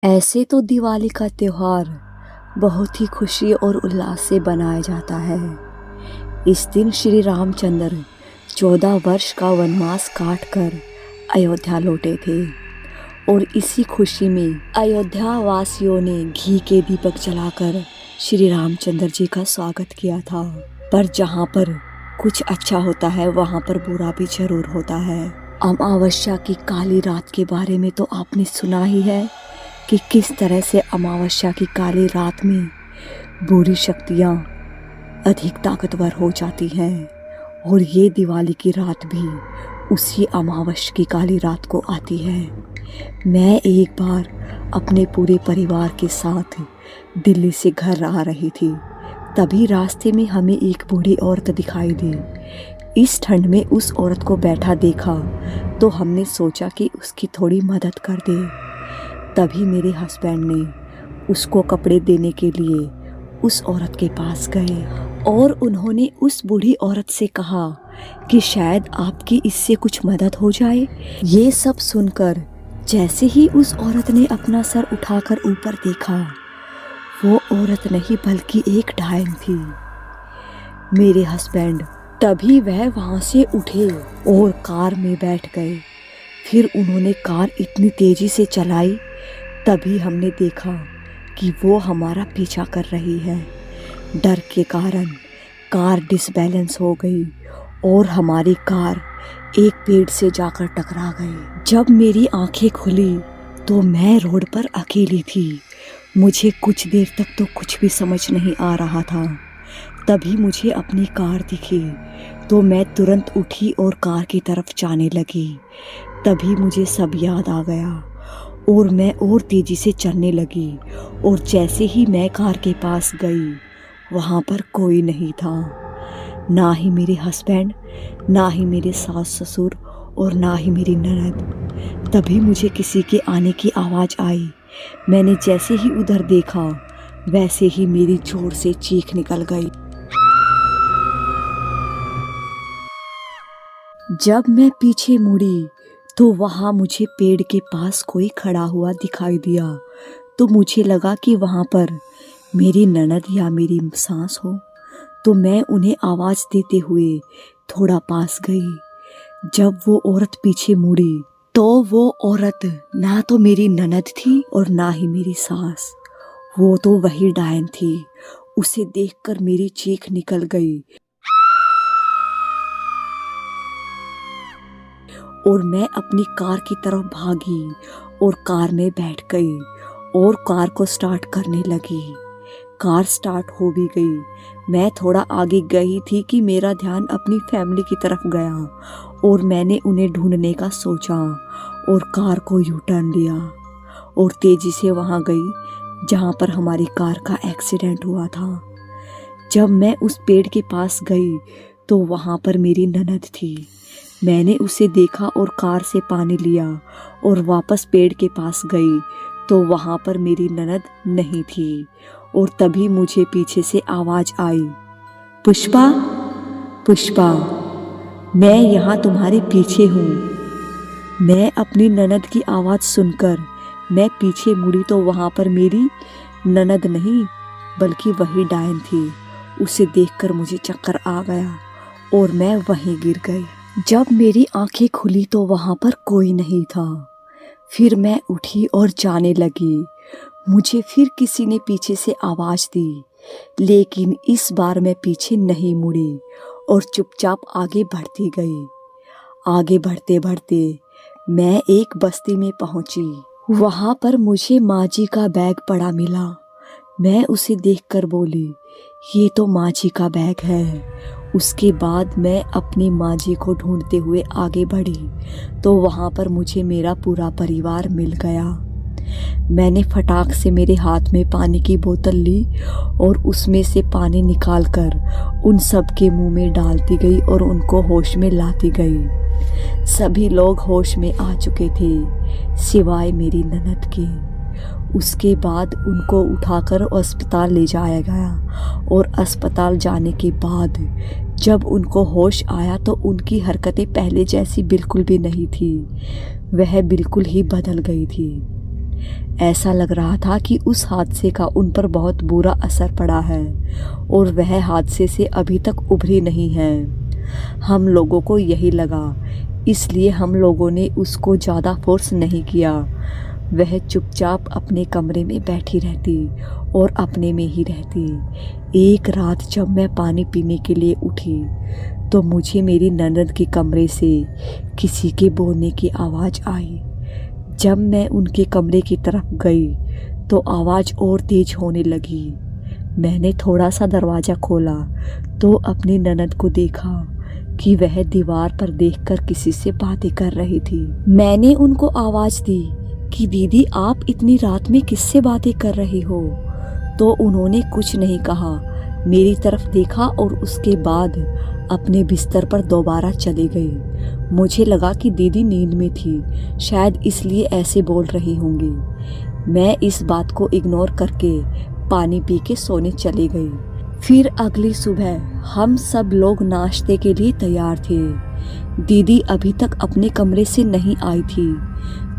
ऐसे तो दिवाली का त्योहार बहुत ही खुशी और उल्लास से बनाया जाता है। इस दिन श्री रामचंद्र 14 वर्ष का वनवास काट कर अयोध्या लौटे थे और इसी खुशी में अयोध्या वासियों ने घी के दीपक जलाकर श्री रामचंद्र जी का स्वागत किया था। पर जहाँ पर कुछ अच्छा होता है वहाँ पर बुरा भी जरूर होता है। अमावस्या की काली रात के बारे में तो आपने सुना ही है कि किस तरह से अमावस्या की काली रात में बुरी शक्तियाँ अधिक ताकतवर हो जाती हैं और ये दिवाली की रात भी उसी अमावस्या की काली रात को आती है। मैं एक बार अपने पूरे परिवार के साथ दिल्ली से घर आ रही थी, तभी रास्ते में हमें एक बूढ़ी औरत दिखाई दी। इस ठंड में उस औरत को बैठा देखा तो हमने सोचा कि उसकी थोड़ी मदद कर दे। तभी मेरे हस्बैंड ने उसको कपड़े देने के लिए उस औरत के पास गए और उन्होंने उस बूढ़ी औरत से कहा कि शायद आपकी इससे कुछ मदद हो जाए। ये सब सुनकर जैसे ही उस औरत ने अपना सर उठाकर ऊपर देखा, वो औरत नहीं बल्कि एक डायन थी। मेरे हस्बैंड तभी वहाँ से उठे और कार में बैठ गए। फिर उन्होंने कार इतनी तेजी से चलाई, तभी हमने देखा कि वो हमारा पीछा कर रही है। डर के कारण कार डिसबैलेंस हो गई और हमारी कार एक पेड़ से जाकर टकरा गई। जब मेरी आंखें खुली तो मैं रोड पर अकेली थी। मुझे कुछ देर तक तो कुछ भी समझ नहीं आ रहा था। तभी मुझे अपनी कार दिखी तो मैं तुरंत उठी और कार की तरफ जाने लगी। तभी मुझे सब याद आ गया और मैं और तेज़ी से चलने लगी और जैसे ही मैं कार के पास गई, वहाँ पर कोई नहीं था। ना ही मेरे हस्बैंड, ना ही मेरे सास ससुर और ना ही मेरी ननद। तभी मुझे किसी के आने की आवाज़ आई। मैंने जैसे ही उधर देखा, वैसे ही मेरी जोर से चीख निकल गई। जब मैं पीछे मुड़ी तो वहाँ मुझे पेड़ के पास कोई खड़ा हुआ दिखाई दिया, तो मुझे लगा कि वहाँ पर मेरी ननद या मेरी सास हो। तो मैं उन्हें आवाज़ देते हुए थोड़ा पास गई। जब वो औरत पीछे मुड़ी तो वो औरत ना तो मेरी ननद थी और ना ही मेरी सास, वो तो वही डायन थी। उसे देखकर मेरी चीख निकल गई और मैं अपनी कार की तरफ भागी और कार में बैठ गई और कार को स्टार्ट करने लगी। कार स्टार्ट हो भी गई। मैं थोड़ा आगे गई थी कि मेरा ध्यान अपनी फैमिली की तरफ गया और मैंने उन्हें ढूंढने का सोचा और कार को यू टर्न लिया और तेज़ी से वहाँ गई जहाँ पर हमारी कार का एक्सीडेंट हुआ था। जब मैं उस पेड़ के पास गई तो वहाँ पर मेरी ननद थी। मैंने उसे देखा और कार से पानी लिया और वापस पेड़ के पास गई तो वहाँ पर मेरी ननद नहीं थी। और तभी मुझे पीछे से आवाज़ आई, पुष्पा, पुष्पा, मैं यहाँ तुम्हारे पीछे हूँ। मैं अपनी ननद की आवाज़ सुनकर मैं पीछे मुड़ी तो वहाँ पर मेरी ननद नहीं बल्कि वही डायन थी। उसे देखकर मुझे चक्कर आ गया और मैं वहीं गिर गई। जब मेरी आंखें खुली तो वहाँ पर कोई नहीं था। फिर मैं उठी और जाने लगी। मुझे फिर किसी ने पीछे से आवाज़ दी, लेकिन इस बार मैं पीछे नहीं मुड़ी और चुपचाप आगे बढ़ती गई। आगे बढ़ते बढ़ते मैं एक बस्ती में पहुंची। वहाँ पर मुझे माँ जी का बैग पड़ा मिला। मैं उसे देखकर बोली, ये तो माँ जी का बैग है। उसके बाद मैं अपनी माँ जी को ढूंढते हुए आगे बढ़ी तो वहाँ पर मुझे मेरा पूरा परिवार मिल गया। मैंने फटाक से मेरे हाथ में पानी की बोतल ली और उसमें से पानी निकालकर उन सब के मुंह में डालती गई और उनको होश में लाती गई। सभी लोग होश में आ चुके थे सिवाय मेरी ननद के। उसके बाद उनको उठाकर अस्पताल ले जाया गया और अस्पताल जाने के बाद जब उनको होश आया तो उनकी हरकतें पहले जैसी बिल्कुल भी नहीं थी। वह बिल्कुल ही बदल गई थी। ऐसा लग रहा था कि उस हादसे का उन पर बहुत बुरा असर पड़ा है और वह हादसे से अभी तक उभरी नहीं हैं। हम लोगों को यही लगा, इसलिए हम लोगों ने उसको ज़्यादा फोर्स नहीं किया। वह चुपचाप अपने कमरे में बैठी रहती और अपने में ही रहती। एक रात जब मैं पानी पीने के लिए उठी तो मुझे मेरी ननद के कमरे से किसी के बोलने की आवाज़ आई। जब मैं उनके कमरे की तरफ गई तो आवाज़ और तेज होने लगी। मैंने थोड़ा सा दरवाज़ा खोला तो अपनी ननद को देखा कि वह दीवार पर देखकर किसी से बातें कर रही थी। मैंने उनको आवाज़ दी कि दीदी आप इतनी रात में किससे बातें कर रही हो? तो उन्होंने कुछ नहीं कहा, मेरी तरफ देखा और उसके बाद अपने बिस्तर पर दोबारा चली गई। मुझे लगा कि दीदी नींद में थी, शायद इसलिए ऐसे बोल रही होंगी। मैं इस बात को इग्नोर करके पानी पी के सोने चली गई। फिर अगली सुबह हम सब लोग नाश्ते के लिए तैयार थे। दीदी अभी तक अपने कमरे से नहीं आई थी,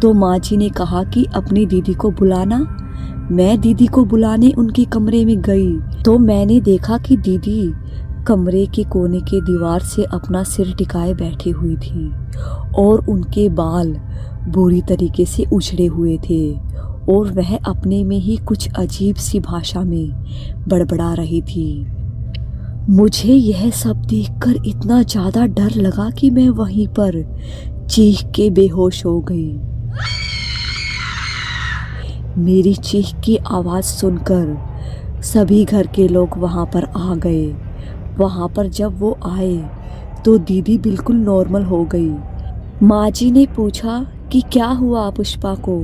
तो माँ जी ने कहा कि अपनी दीदी को बुलाना। मैं दीदी को बुलाने उनके कमरे में गई तो मैंने देखा कि दीदी कमरे के कोने के दीवार से अपना सिर टिकाए बैठी हुई थी और उनके बाल बुरी तरीके से उछड़े हुए थे और वह अपने में ही कुछ अजीब सी भाषा में बड़बड़ा रही थी। मुझे यह सब देखकर इतना ज़्यादा डर लगा कि मैं वहीं पर चीख के बेहोश हो गई। मेरी चीख की आवाज़ सुनकर सभी घर के लोग वहाँ पर आ गए। वहाँ पर जब वो आए तो दीदी बिल्कुल नॉर्मल हो गई। माँ जी ने पूछा कि क्या हुआ पुष्पा को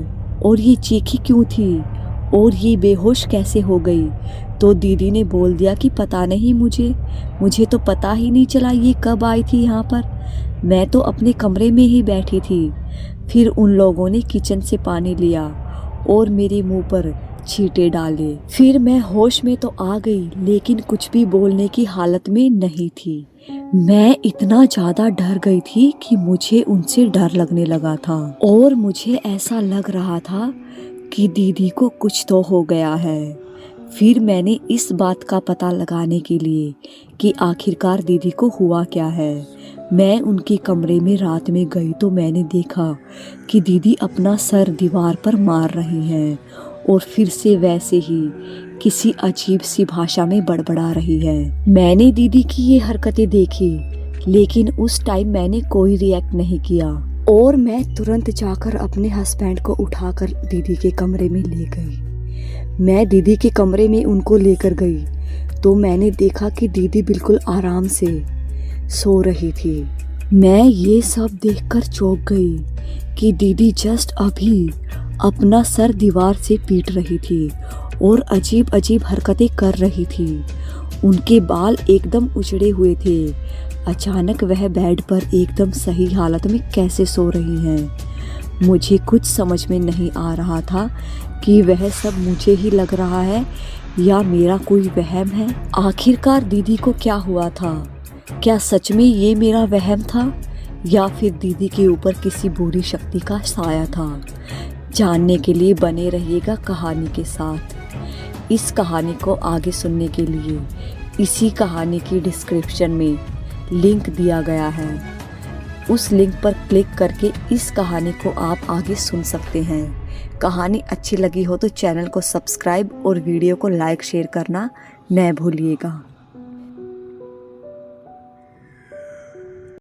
और ये चीखी क्यों थी और ये बेहोश कैसे हो गई? तो दीदी ने बोल दिया कि पता नहीं मुझे तो पता ही नहीं चला ये कब आई थी यहाँ पर, मैं तो अपने कमरे में ही बैठी थी। फिर उन लोगों ने किचन से पानी लिया और मेरे मुंह पर छींटे डाले। फिर मैं होश में तो आ गई लेकिन कुछ भी बोलने की हालत में नहीं थी। मैं इतना ज़्यादा डर गई थी कि मुझे उनसे डर लगने लगा था और मुझे ऐसा लग रहा था कि दीदी को कुछ तो हो गया है। फिर मैंने इस बात का पता लगाने के लिए कि आखिरकार दीदी को हुआ क्या है, मैं उनके कमरे में रात में गई तो मैंने देखा कि दीदी अपना सर दीवार पर मार रही हैं और फिर से वैसे ही किसी अजीब सी भाषा में बड़बड़ा रही है। मैंने दीदी की ये हरकतें देखी लेकिन उस टाइम मैंने कोई रिएक्ट नहीं किया और मैं तुरंत जाकर अपने हस्बैंड को उठाकर दीदी के कमरे में ले गई। मैं दीदी के कमरे में उनको लेकर गई तो मैंने देखा कि दीदी बिल्कुल आराम से सो रही थी। मैं ये सब देखकर चौंक गई कि दीदी जस्ट अभी अपना सर दीवार से पीट रही थी और अजीब अजीब हरकतें कर रही थी। उनके बाल एकदम उजड़े हुए थे। अचानक वह बेड पर एकदम सही हालत में कैसे सो रही हैं। मुझे कुछ समझ में नहीं आ रहा था कि वह सब मुझे ही लग रहा है या मेरा कोई वहम है। आखिरकार दीदी को क्या हुआ था? क्या सच में ये मेरा वहम था या फिर दीदी के ऊपर किसी बुरी शक्ति का साया था? जानने के लिए बने रहिएगा कहानी के साथ। इस कहानी को आगे सुनने के लिए इसी कहानी की डिस्क्रिप्शन में लिंक दिया गया है, उस लिंक पर क्लिक करके इस कहानी को आप आगे सुन सकते हैं। कहानी अच्छी लगी हो तो चैनल को सब्सक्राइब और वीडियो को लाइक शेयर करना न भूलिएगा।